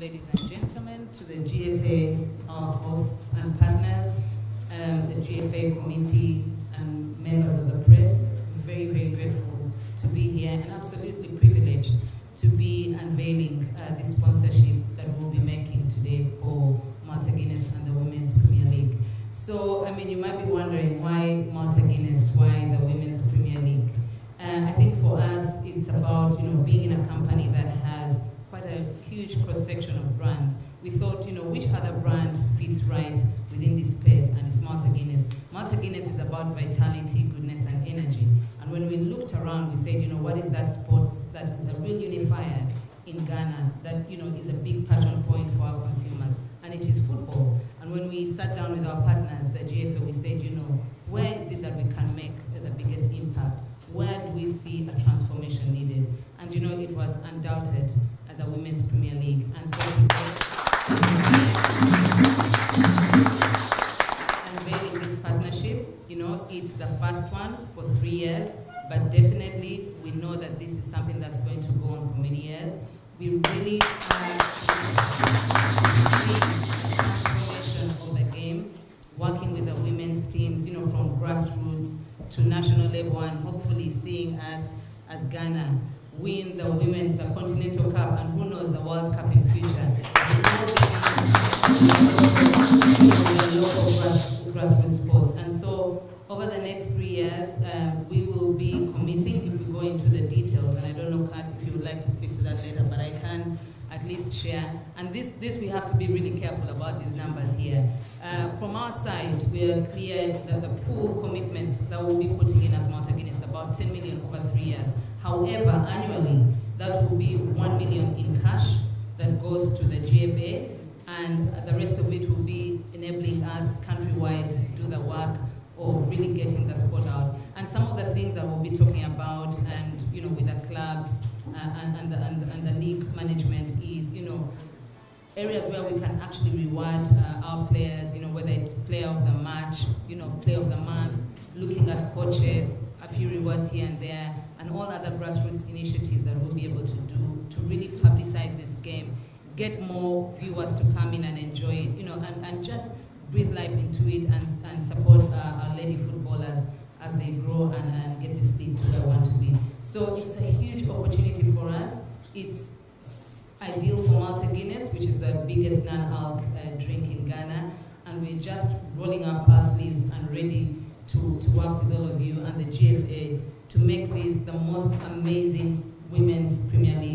ladies and gentlemen, to the GFA hosts and partners, the GFA committee and members of the press. Very, very grateful to be here and absolutely privileged to be unveiling the sponsorship that we'll be making today for Malta Guinness and the Women's Premier League. So, you might be wondering why Malta Guinness, why the Women's Premier League? I think for us, it's about being in a company that has quite a huge cross-section of brands. We thought, which other brand fits right within this space, and it's Malta Guinness. Malta Guinness is about vitality, goodness, and energy. And when we looked around, we said, what is that sport that is a real unifier in Ghana that, is a big passion point for our consumers? And it is football. And when we sat down with our partners, the GFA, we said, where is it that we can make the biggest impact? Where do we see a transformation needed? And it was undoubted at the Women's Premier League. And so unveiling this partnership, it's the first one for 3 years, but definitely we know that this is something that's going to go on for many years. We really see a transformation of the game, working with the women's teams, from grassroots to national level, and hopefully seeing us as Ghana win the Continental Cup, and who knows, the World Cup in future. Local grassroots sports. And so over the next 3 years, we will be committing, if we go into the details, and I don't know Kat, if you would like to speak to that later, but I can at least share. And this we have to be really careful about these numbers here. From our side, we are clear that the full commitment that we'll be putting in as Malta Guinness, about 10 million over 3 years. However, annually, that will be 1 million in cash that goes to the GFA, and the rest of it will be enabling us countrywide to do the work of really getting the sport out. And some of the things that we'll be talking about, and with the clubs and the league management is, areas where we can actually reward our players, whether it's player of the match, player of the month, looking at coaches, a few rewards here and there, and all other grassroots initiatives that we'll be able to do to really publicize this game, get more viewers to come in and enjoy it, and just breathe life into it and support our lady footballers as they grow and get this league to where we want to be. So it's a huge opportunity for us. It's ideal for Malta Guinness, which is the biggest non-alc drink in Ghana, and we're just rolling up our sleeves and ready to work with all of you and the GFA to make this the most amazing women's Premier League